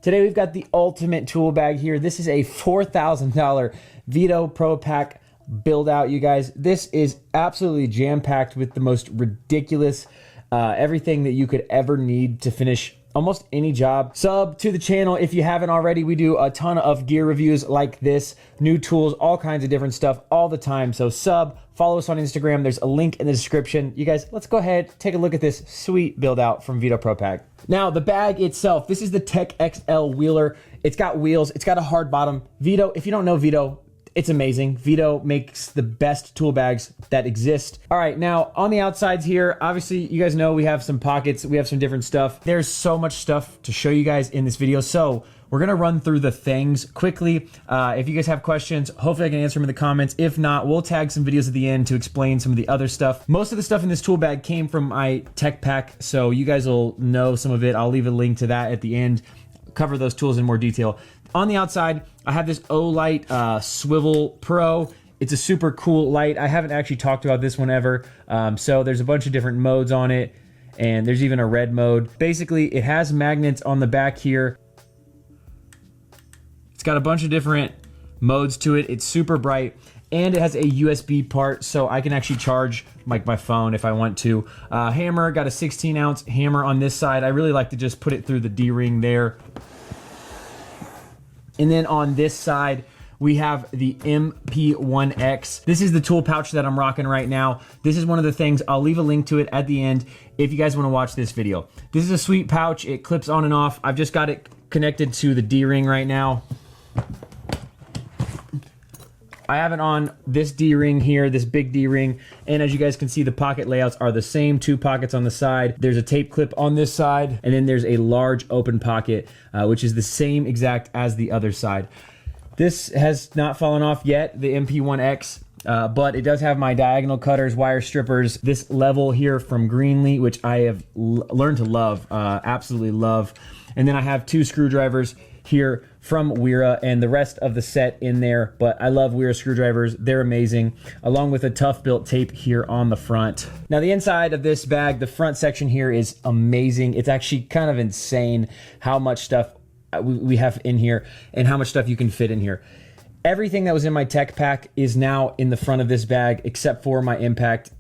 Today we've got the ultimate tool bag here. This is a $4,000 Veto Pro Pac build out, you guys. This is absolutely jam-packed with the most ridiculous everything that you could ever need to finish almost any job. Sub to the channel if you haven't already. We do a ton of gear reviews like this, new tools, all kinds of different stuff all the time. So sub, follow us on Instagram. There's a link in the description. You guys, let's go ahead, take a look at this sweet build out from Veto Pro Pac. Now the bag itself, this is the Tech XL Wheeler. It's got wheels, it's got a hard bottom. Veto, if you don't know Veto, it's amazing. Veto makes the best tool bags that exist. All right, now on the outsides here, obviously you guys know we have some pockets, we have some different stuff. There's so much stuff to show you guys in this video, so we're gonna run through the things quickly. If you guys have questions, hopefully I can answer them in the comments. If not, we'll tag some videos at the end to explain some of the other stuff. Most of the stuff in this tool bag came from my tech pack, so you guys will know some of it. I'll leave a link to that at the end, cover those tools in more detail. On the outside, I have this Olight Swivel Pro. It's a super cool light. I haven't actually talked about this one ever. So there's a bunch of different modes on it, and there's even a red mode. Basically, it has magnets on the back here. It's got a bunch of different modes to it. It's super bright, and it has a USB part, so I can actually charge like my phone if I want to. Hammer, got a 16-ounce hammer on this side. I really like to just put it through the D-ring there. And then on this side, we have the MP1X. This is the tool pouch that I'm rocking right now. This is one of the things, I'll leave a link to it at the end if you guys wanna watch this video. This is a sweet pouch, it clips on and off. I've just got it connected to the D-ring right now. I have it on this D-ring here, this big D-ring, and as you guys can see, the pocket layouts are the same, 2 pockets on the side. There's a tape clip on this side, and then there's a large open pocket, which is the same exact as the other side. This has not fallen off yet, the MP1X, but it does have my diagonal cutters, wire strippers, this level here from Greenlee, which I have learned to love, absolutely love. And then I have 2 screwdrivers here from Wera and the rest of the set in there, but I love Wera screwdrivers. They're amazing, along with a Toughtbuilt tape here on the front. Now the inside of this bag, the front section here is amazing. It's actually kind of insane how much stuff we have in here and how much stuff you can fit in here. Everything that was in my tech pack is now in the front of this bag except for my impact.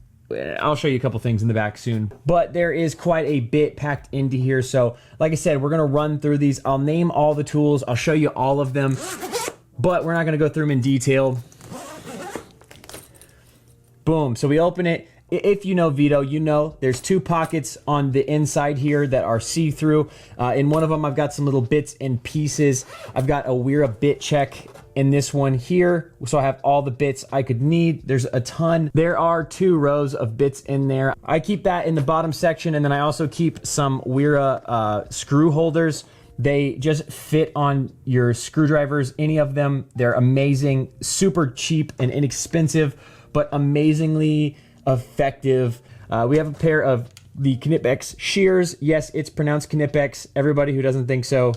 I'll show you a couple things in the back soon, but there is quite a bit packed into here. So like I said, we're gonna run through these. I'll name all the tools. I'll show you all of them, but we're not gonna go through them in detail. Boom, so we open it. If you know Veto, you know there's 2 pockets on the inside here that are see-through. In one of them, I've got some little bits and pieces. I've got a Wera bit check in this one here, so I have all the bits I could need. There's a ton. There are 2 rows of bits in there. I keep that in the bottom section, and then I also keep some Wera screw holders. They just fit on your screwdrivers, any of them. They're amazing, super cheap and inexpensive, but amazingly effective. We have a pair of the Knipex shears. Yes, it's pronounced Knipex. Everybody who doesn't think so,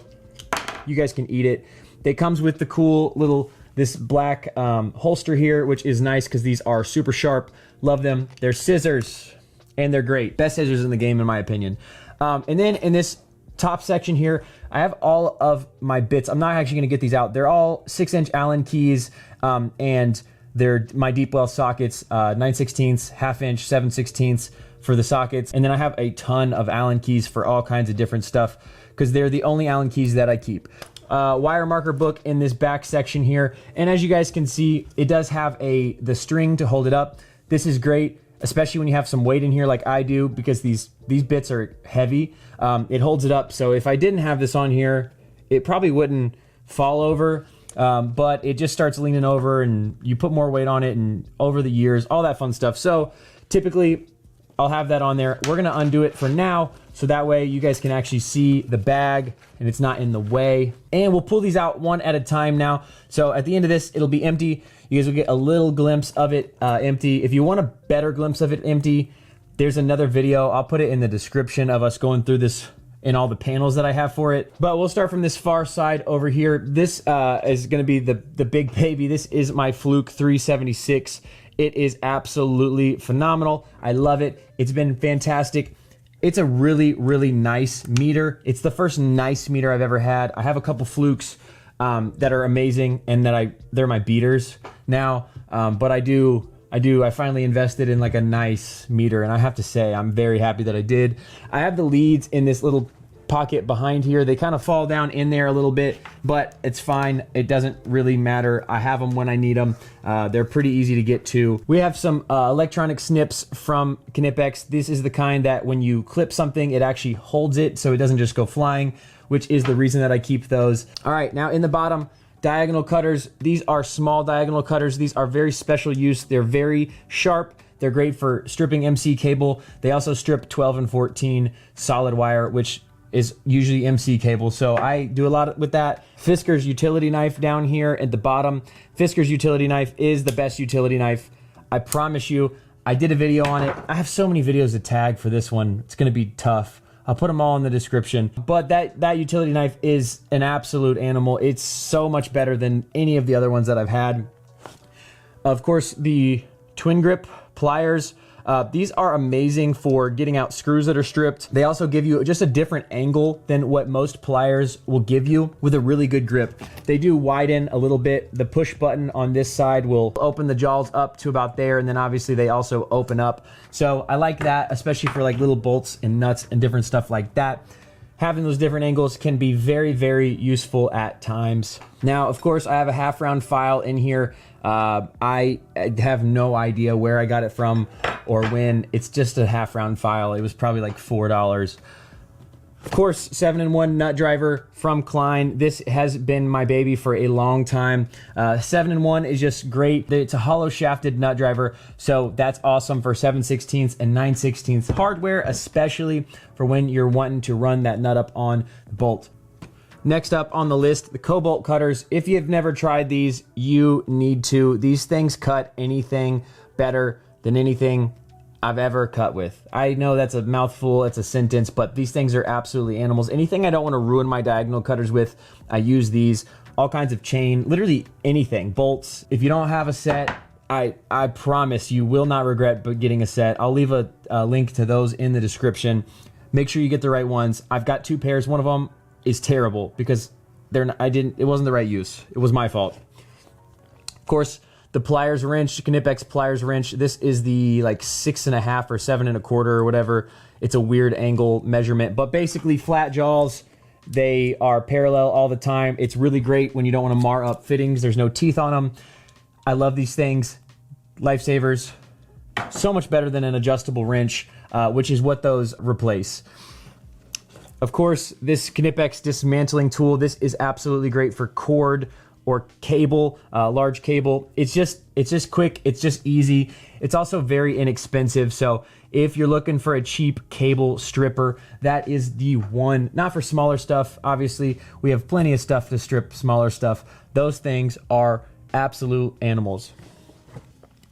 you guys can eat it. It comes with the cool little, this black holster here, which is nice because these are super sharp. Love them. They're scissors and they're great. Best scissors in the game in my opinion. And then in this top section here, I have all of my bits. I'm not actually gonna get these out. They're all 6-inch Allen keys, and they're my deep well sockets, 9/16, 1/2 inch, 7/16 for the sockets. And then I have a ton of Allen keys for all kinds of different stuff because they're the only Allen keys that I keep. Wire marker book in this back section here. And as you guys can see, it does have the string to hold it up. This is great, especially when you have some weight in here like I do, because these bits are heavy. It holds it up. So if I didn't have this on here, it probably wouldn't fall over. But it just starts leaning over and you put more weight on it and over the years, all that fun stuff. So typically I'll have that on there. We're gonna undo it for now, so that way you guys can actually see the bag and it's not in the way. And we'll pull these out one at a time now. So at the end of this, it'll be empty. You guys will get a little glimpse of it empty. If you want a better glimpse of it empty, there's another video. I'll put it in the description of us going through this and all the panels that I have for it. But we'll start from this far side over here. This is gonna be the big baby. This is my Fluke 376. It is absolutely phenomenal. I love it. It's been fantastic. It's a really, really nice meter. It's the first nice meter I've ever had. I have a couple flukes that are amazing, and they're my beaters now. But I finally invested in like a nice meter, and I have to say I'm very happy that I did. I have the leads in this little pocket behind here. They kind of fall down in there a little bit, but it's fine. It doesn't really matter. I have them when I need them. They're pretty easy to get to. We have some electronic snips from Knipex. This is the kind that when you clip something, it actually holds it so it doesn't just go flying, which is the reason that I keep those. All right, now in the bottom, diagonal cutters. These are small diagonal cutters. These are very special use. They're very sharp. They're great for stripping MC cable. They also strip 12 and 14 solid wire, which is usually MC cable, so I do a lot with that. Fisker's utility knife down here at the bottom. Fisker's utility knife is the best utility knife. I promise you, I did a video on it. I have so many videos to tag for this one. It's gonna be tough. I'll put them all in the description. But that utility knife is an absolute animal. It's so much better than any of the other ones that I've had. Of course, the twin grip pliers. These are amazing for getting out screws that are stripped. They also give you just a different angle than what most pliers will give you with a really good grip. They do widen a little bit. The push button on this side will open the jaws up to about there, and then obviously they also open up. So I like that, especially for like little bolts and nuts and different stuff like that. Having those different angles can be very, very useful at times. Now, of course, I have a half round file in here. I have no idea where I got it from or when. It's just a half round file. It was probably like $4. Of course, 7-in-1 nut driver from Klein. This has been my baby for a long time. 7-in-1 is just great. It's a hollow shafted nut driver, so that's awesome for 7/16 and 9/16 hardware, especially for when you're wanting to run that nut up on the bolt. Next up on the list, the Cobalt cutters. If you've never tried these, you need to. These things cut anything better than anything I've ever cut with. I know that's a mouthful, it's a sentence, but these things are absolutely animals. Anything I don't want to ruin my diagonal cutters with, I use these. All kinds of chain, literally anything. Bolts. If you don't have a set, I promise you will not regret getting a set. I'll leave a link to those in the description. Make sure you get the right ones. I've got 2 pairs. One of them is terrible because it wasn't the right use. It was my fault. Of course, the pliers wrench, Knipex pliers wrench. This is the like 6.5 or 7.25 or whatever. It's a weird angle measurement, but basically flat jaws. They are parallel all the time. It's really great when you don't want to mar up fittings. There's no teeth on them. I love these things. Lifesavers. So much better than an adjustable wrench, which is what those replace. Of course, this Knipex dismantling tool. This is absolutely great for cord or cable, large cable. It's just quick, it's just easy. It's also very inexpensive. So if you're looking for a cheap cable stripper, that is the one. Not for smaller stuff, obviously. We have plenty of stuff to strip smaller stuff. Those things are absolute animals.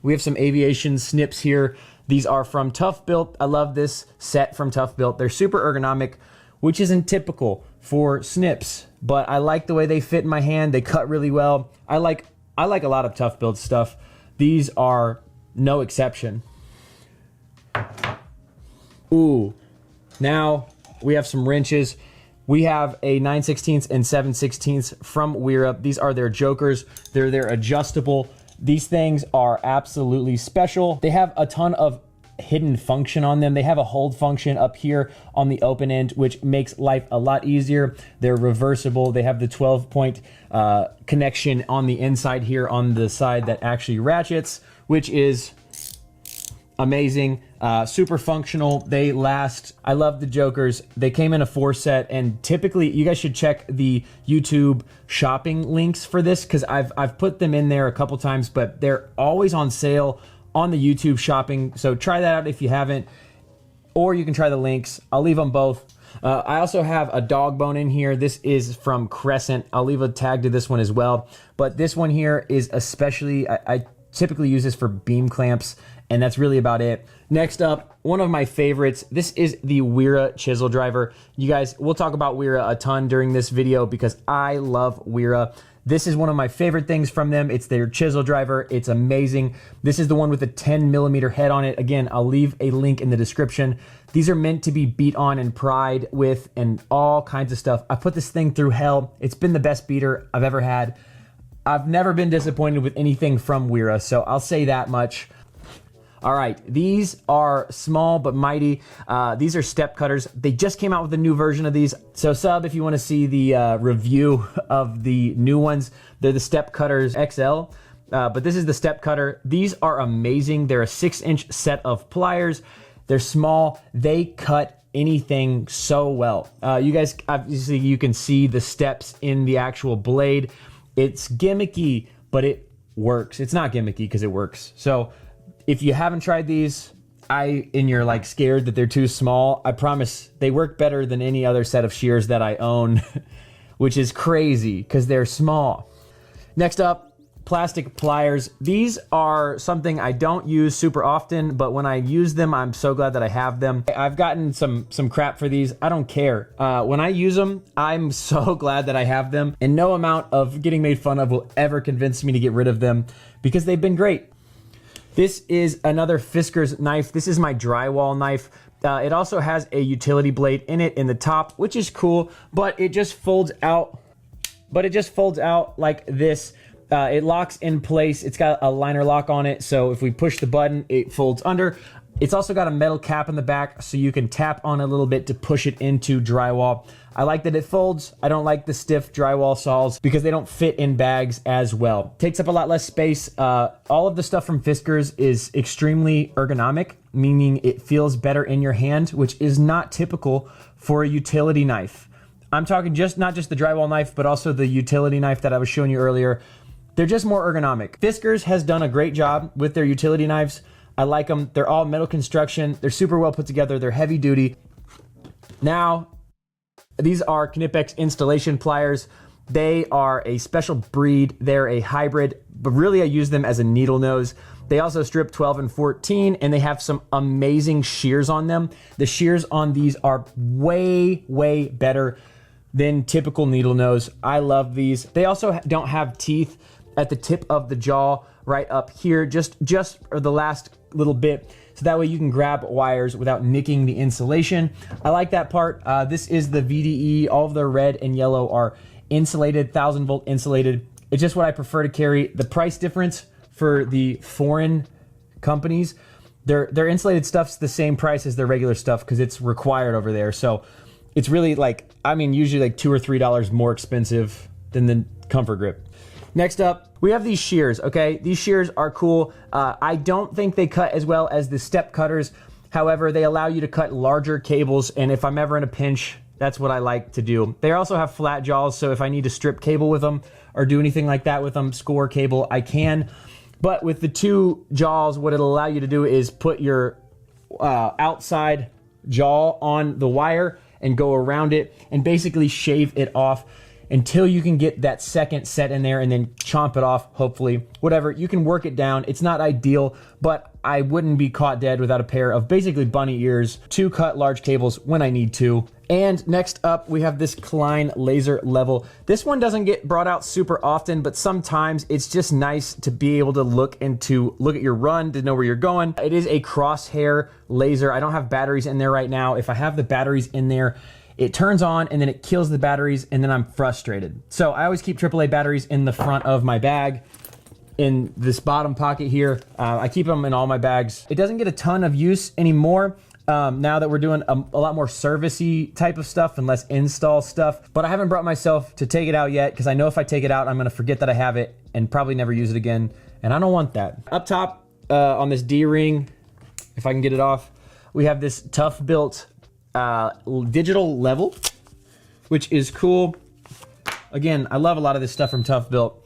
We have some aviation snips here. These are from ThoughtBuilt. I love this set from ThoughtBuilt. They're super ergonomic, which isn't typical for snips, but I like the way they fit in my hand. They cut really well. I like a lot of ThoughtBuilt stuff. These are no exception. Ooh, now we have some wrenches. We have a 9/16 and 7/16 from Wera. These are their jokers. They're adjustable. These things are absolutely special. They have a ton of hidden function on them. They have a hold function up here on the open end, which makes life a lot easier. They're reversible. They have the 12-point connection on the inside here on the side that actually ratchets, which is amazing. Super functional. They last. I love the jokers. They came in a 4 set, and typically you guys should check the YouTube shopping links for this because I've put them in there a couple times, but they're always on sale on the YouTube shopping, so try that out if you haven't, or you can try the links. I'll leave them both. I also have a dog bone in here. This is from Crescent. I'll leave a tag to this one as well, but this one here is especially, I typically use this for beam clamps and that's really about it. Next up, one of my favorites. This is the Wera chisel driver. You guys, we'll talk about Wera a ton during this video because I love Wera. This is one of my favorite things from them. It's their chisel driver. It's amazing. This is the one with the 10mm head on it. Again, I'll leave a link in the description. These are meant to be beat on and pried with and all kinds of stuff. I put this thing through hell. It's been the best beater I've ever had. I've never been disappointed with anything from Wera, so I'll say that much. All right, these are small but mighty. These are step cutters. They just came out with a new version of these. So sub if you want to see the review of the new ones. They're the step cutters XL, but this is the step cutter. These are amazing. They're a 6-inch set of pliers. They're small. They cut anything so well. You guys, obviously you can see the steps in the actual blade. It's gimmicky, but it works. It's not gimmicky because it works. So if you haven't tried these, and you're like scared that they're too small, I promise they work better than any other set of shears that I own, which is crazy because they're small. Next up, plastic pliers. These are something I don't use super often, but when I use them, I'm so glad that I have them. I've gotten some crap for these. I don't care. When I use them, I'm so glad that I have them, and no amount of getting made fun of will ever convince me to get rid of them because they've been great. This is another Fisker's knife. This is my drywall knife. It also has a utility blade in it in the top, which is cool, but it just folds out. Like this. It locks in place. It's got a liner lock on it, so if we push the button, it folds under. It's also got a metal cap in the back, so you can tap on it a little bit to push it into drywall. I like that it folds. I don't like the stiff drywall saws because they don't fit in bags as well. Takes up a lot less space. All of the stuff from Fisker's is extremely ergonomic, meaning it feels better in your hand, which is not typical for a utility knife. I'm talking not just the drywall knife, but also the utility knife that I was showing you earlier. They're just more ergonomic. Fisker's has done a great job with their utility knives. I like them. They're all metal construction. They're super well put together. They're heavy duty. Now, these are Knipex installation pliers. They are a special breed. They're a hybrid, but really I use them as a needle nose. They also strip 12 and 14, and they have some amazing shears on them. The shears on these are way, way better than typical needle nose. I love these. They also don't have teeth at the tip of the jaw right up here, just for the last little bit, so that way you can grab wires without nicking the insulation. I like that part. This is the VDE. All of the red and yellow are insulated, 1000-volt insulated. It's just what I prefer to carry. The price difference for the foreign companies, their insulated stuff's the same price as their regular stuff because it's required over there. So it's really like, I mean, usually like $2 or $3 more expensive than the Comfort Grip. Next up, we have these shears, okay? These shears are cool. I don't think they cut as well as the step cutters. However, they allow you to cut larger cables, and if I'm ever in a pinch, that's what I like to do. They also have flat jaws, so if I need to strip cable with them or do anything like that with them, score cable, I can. But with the two jaws, what it'll allow you to do is put your outside jaw on the wire and go around it and basically shave it off until you can get that second set in there and then chomp it off, hopefully. Whatever, you can work it down. It's not ideal, but I wouldn't be caught dead without a pair of basically bunny ears to cut large cables when I need to. And next up, we have this Klein laser level. This one doesn't get brought out super often, but sometimes it's just nice to be able to look at your run, to know where you're going. It is a crosshair laser. I don't have batteries in there right now. If I have the batteries in there, it turns on and then it kills the batteries and then I'm frustrated. So I always keep AAA batteries in the front of my bag in this bottom pocket here. I keep them in all my bags. It doesn't get a ton of use anymore now that we're doing a lot more servicey type of stuff and less install stuff. But I haven't brought myself to take it out yet because I know if I take it out, I'm gonna forget that I have it and probably never use it again. And I don't want that. Up top on this D-ring, if I can get it off, we have this Toughtbuilt digital level, which is cool. Again, I love a lot of this stuff from Toughtbuilt.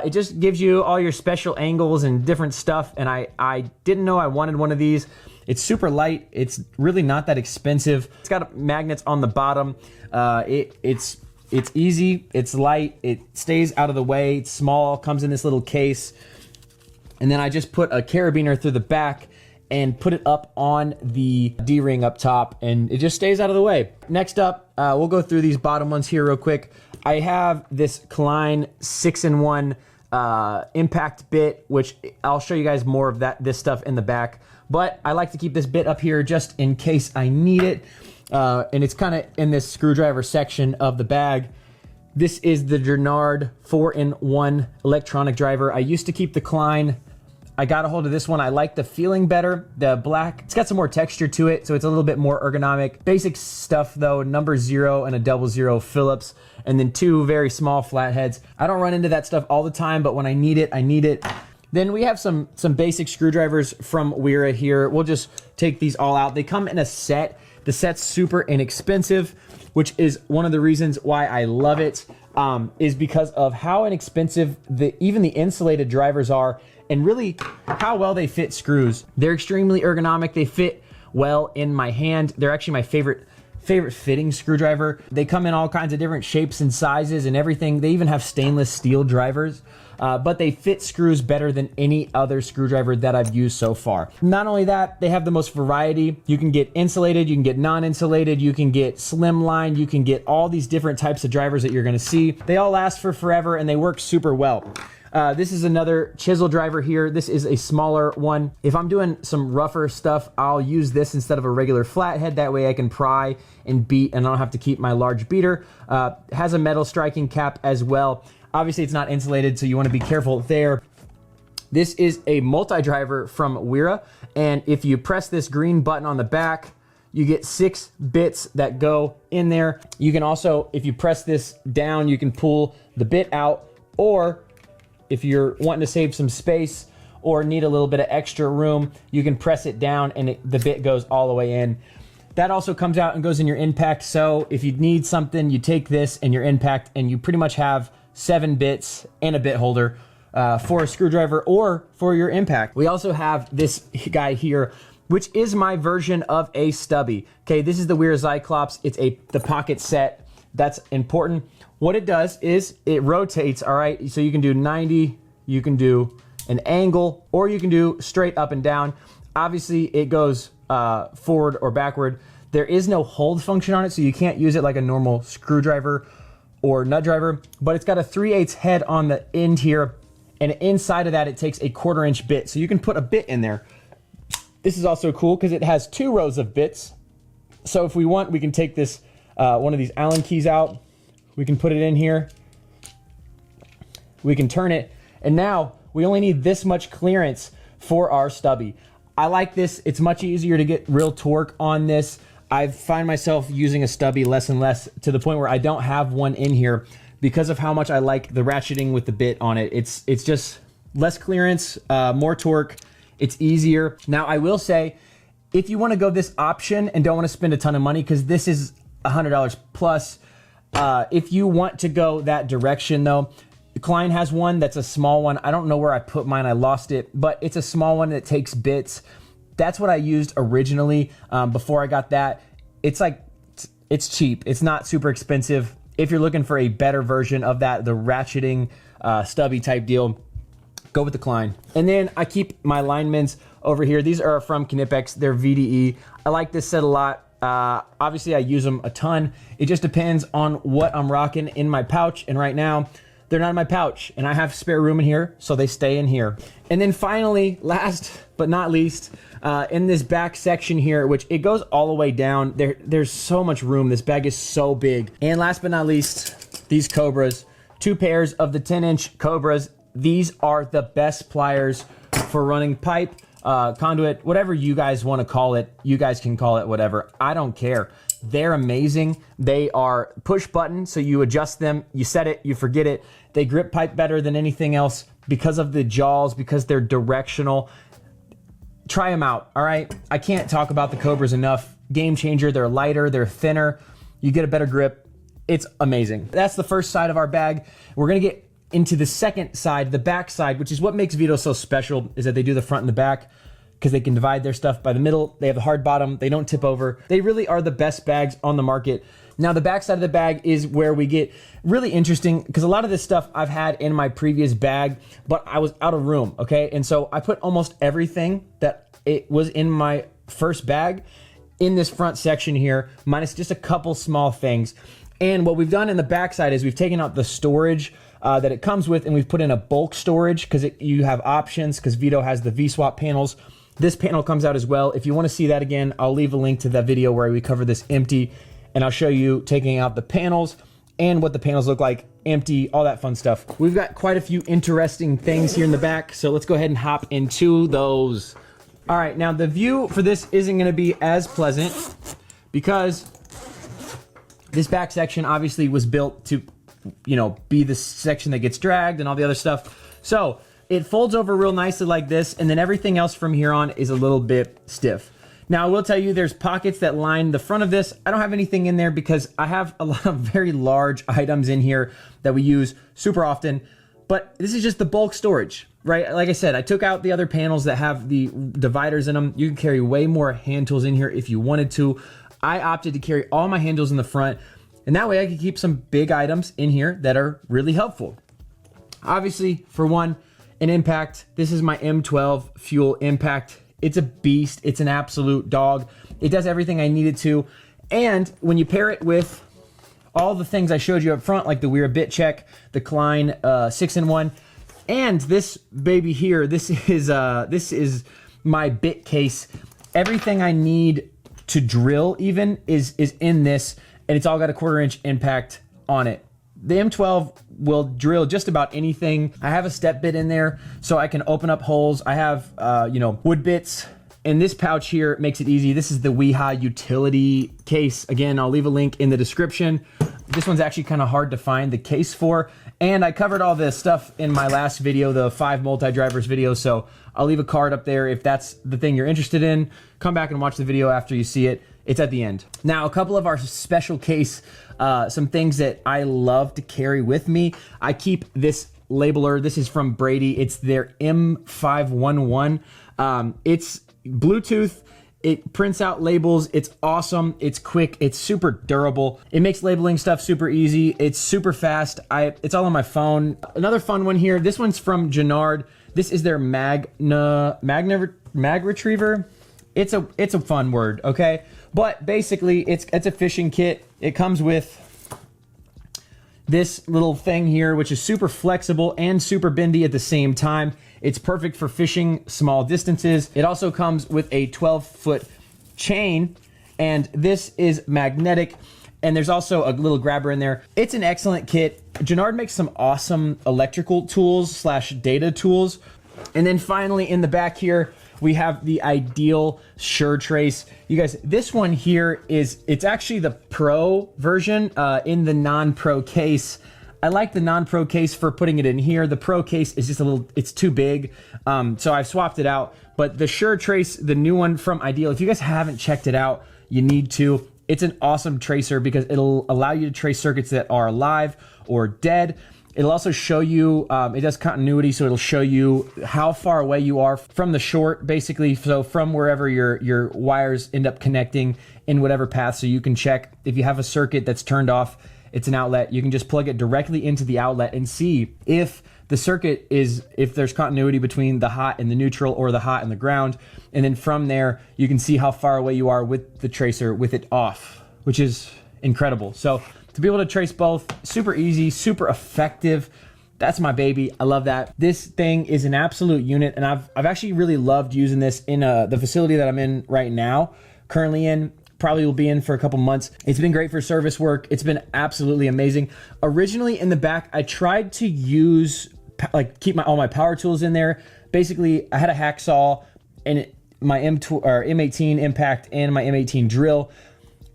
It just gives you all your special angles and different stuff, and I didn't know I wanted one of these. It's super light. It's really not that expensive. It's got magnets on the bottom. It's easy. It's light. It stays out of the way. It's small. Comes in this little case. and then I just put a carabiner through the back and put it up on the D-ring up top, and it just stays out of the way. Next up, we'll go through these bottom ones here real quick. I have this Klein 6-in-1 impact bit, which I'll show you guys more of this stuff in the back, but I like to keep this bit up here just in case I need it. And it's kind of in this screwdriver section of the bag. This is the Gernard 4-in-1 electronic driver. I used to keep the Klein. I got a hold of this one. I like the feeling better. The black, it's got some more texture to it, so it's a little bit more ergonomic. Basic stuff though, number 0 and a 00 Phillips, and then 2 very small flatheads. I don't run into that stuff all the time, but when I need it, I need it. Then we have some basic screwdrivers from Wera here. We'll just take these all out. They come in a set. The set's super inexpensive, which is one of the reasons why I love it, is because of how inexpensive even the insulated drivers are, and really how well they fit screws. They're extremely ergonomic. They fit well in my hand. They're actually my favorite fitting screwdriver. They come in all kinds of different shapes and sizes and everything. They even have stainless steel drivers, but they fit screws better than any other screwdriver that I've used so far. Not only that, they have the most variety. You can get insulated, you can get non-insulated, you can get slimline, you can get all these different types of drivers that you're gonna see. They all last for forever and they work super well. This is another chisel driver here. This is a smaller one. If I'm doing some rougher stuff, I'll use this instead of a regular flathead. That way I can pry and beat and I don't have to keep my large beater. Has a metal striking cap as well. Obviously it's not insulated, so you want to be careful there. This is a multi-driver from Wera, and if you press this green button on the back, you get 6 bits that go in there. You can also, if you press this down, you can pull the bit out, or if you're wanting to save some space or need a little bit of extra room, you can press it down and the bit goes all the way in. That also comes out and goes in your impact. So if you need something, you take this and your impact, and you pretty much have 7 bits and a bit holder for a screwdriver or for your impact. We also have this guy here, which is my version of a stubby. Okay, this is the Wera Zyklops. It's the pocket set. That's important. What it does is it rotates, all right? So you can do 90, you can do an angle, or you can do straight up and down. Obviously, it goes forward or backward. There is no hold function on it, so you can't use it like a normal screwdriver or nut driver, but it's got a 3/8 head on the end here, and inside of that, it takes a 1/4 inch bit, so you can put a bit in there. This is also cool because it has 2 rows of bits. So if we want, we can take this, one of these Allen keys out, we can put it in here, we can turn it, and now we only need this much clearance for our stubby. I like this. It's much easier to get real torque on this. I find myself using a stubby less and less, to the point where I don't have one in here because of how much I like the ratcheting with the bit on it. It's just less clearance, more torque. It's easier. Now I will say, if you want to go this option and don't want to spend a ton of money, because this is $100 plus, if you want to go that direction though, Klein has one that's a small one. I don't know where I put mine. I lost it, but it's a small one that takes bits. That's what I used originally before I got that. It's like, it's cheap. It's not super expensive. If you're looking for a better version of that, the ratcheting stubby type deal, go with the Klein. And then I keep my linemans over here. These are from Knipex. They're VDE. I like this set a lot. Obviously, I use them a ton. It just depends on what I'm rocking in my pouch. And right now, they're not in my pouch. And I have spare room in here, so they stay in here. And then finally, last but not least, in this back section here, which it goes all the way down, there's so much room. This bag is so big. And last but not least, these cobras. 2 pairs of the 10-inch cobras. These are the best pliers for running pipe, conduit, whatever you guys want to call it. You guys can call it whatever. I don't care. They're amazing. They are push button, so you adjust them, you set it, you forget it. They grip pipe better than anything else because of the jaws, because they're directional. Try them out, all right? I can't talk about the cobras enough. Game changer. They're lighter, they're thinner, you get a better grip. It's amazing. That's the first side of our bag. We're gonna get into the second side, the back side, which is what makes Veto so special, is that they do the front and the back, because they can divide their stuff by the middle. They have the hard bottom. They don't tip over. They really are the best bags on the market. Now the back side of the bag is where we get really interesting, because a lot of this stuff I've had in my previous bag, but I was out of room, okay? And so I put almost everything that it was in my first bag in this front section here, minus just a couple small things. And what we've done in the back side is we've taken out the storage that it comes with, and we've put in a bulk storage, because you have options, because Veto has the V-swap panels. This panel comes out as well. If you want to see that again, I'll leave a link to that video where we cover this empty, and I'll show you taking out the panels and what the panels look like empty, all that fun stuff. We've got quite a few interesting things here in the back, so let's go ahead and hop into those. All right, now the view for this isn't gonna be as pleasant, because this back section obviously was built to, you know, be the section that gets dragged and all the other stuff. So it folds over real nicely like this, and then everything else from here on is a little bit stiff. Now, I will tell you, there's pockets that line the front of this. I don't have anything in there because I have a lot of very large items in here that we use super often, but this is just the bulk storage, right? Like I said, I took out the other panels that have the dividers in them. You can carry way more hand tools in here if you wanted to. I opted to carry all my hand tools in the front, and that way I could keep some big items in here that are really helpful. Obviously, for one, an impact. This is my M12 fuel impact. It's a beast. It's an absolute dog. It does everything I need it to. And when you pair it with all the things I showed you up front, like the Wera bit check, the Klein 6-in-1, and this baby here, this is my bit case. Everything I need to drill even is in this, and it's all got a 1/4-inch impact on it. The M12 will drill just about anything. I have a step bit in there so I can open up holes. I have, you know, wood bits. And this pouch here makes it easy. This is the Weha utility case. Again, I'll leave a link in the description. This one's actually kind of hard to find the case for. And I covered all this stuff in my last video, the 5 multi-drivers video. So I'll leave a card up there if that's the thing you're interested in. Come back and watch the video after you see it. It's at the end. Now, a couple of our special case, some things that I love to carry with me. I keep this labeler. This is from Brady. It's their M511. It's Bluetooth. It prints out labels. It's awesome. It's quick. It's super durable. It makes labeling stuff super easy. It's super fast. It's all on my phone. Another fun one here. This one's from Jannard. This is their mag retriever. It's a fun word, okay? But basically, it's a fishing kit. It comes with this little thing here, which is super flexible and super bendy at the same time. It's perfect for fishing small distances. It also comes with a 12-foot chain, and this is magnetic, and there's also a little grabber in there. It's an excellent kit. Jannard makes some awesome electrical tools / data tools. And then finally, in the back here, we have the Ideal Sure Trace. You guys, this one here it's actually the Pro version in the non-Pro case. I like the non-Pro case for putting it in here. The Pro case is just it's too big. So I've swapped it out. But the Sure Trace, the new one from Ideal, if you guys haven't checked it out, you need to. It's an awesome tracer because it'll allow you to trace circuits that are alive or dead. It'll also show you, it does continuity, so it'll show you how far away you are from the short, basically, so from wherever your wires end up connecting in whatever path, so you can check if you have a circuit that's turned off, it's an outlet, you can just plug it directly into the outlet and see if the circuit if there's continuity between the hot and the neutral or the hot and the ground, and then from there, you can see how far away you are with the tracer with it off, which is incredible. So to be able to trace both, super easy, super effective. That's my baby. I love that. This thing is an absolute unit, and I've actually really loved using this in the facility that I'm in right now, currently in, probably will be in for a couple months. It's been great for service work. It's been absolutely amazing. Originally in the back, I tried to use, keep all my power tools in there. Basically, I had a hacksaw and my M18 impact and my M18 drill.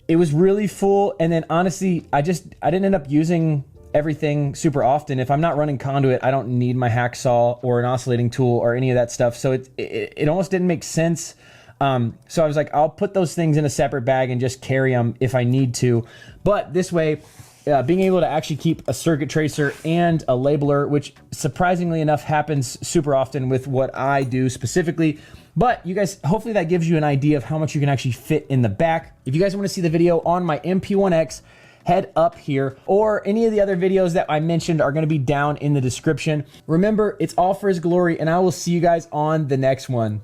It was really full, and then honestly, I didn't end up using everything super often. If I'm not running conduit, I don't need my hacksaw or an oscillating tool or any of that stuff. So it almost didn't make sense. So I was like, I'll put those things in a separate bag and just carry them if I need to. But this way, being able to actually keep a circuit tracer and a labeler, which surprisingly enough happens super often with what I do specifically. But you guys, hopefully that gives you an idea of how much you can actually fit in the back. If you guys want to see the video on my MP1X head up here, or any of the other videos that I mentioned are going to be down in the description. Remember, it's all for his glory, and I will see you guys on the next one.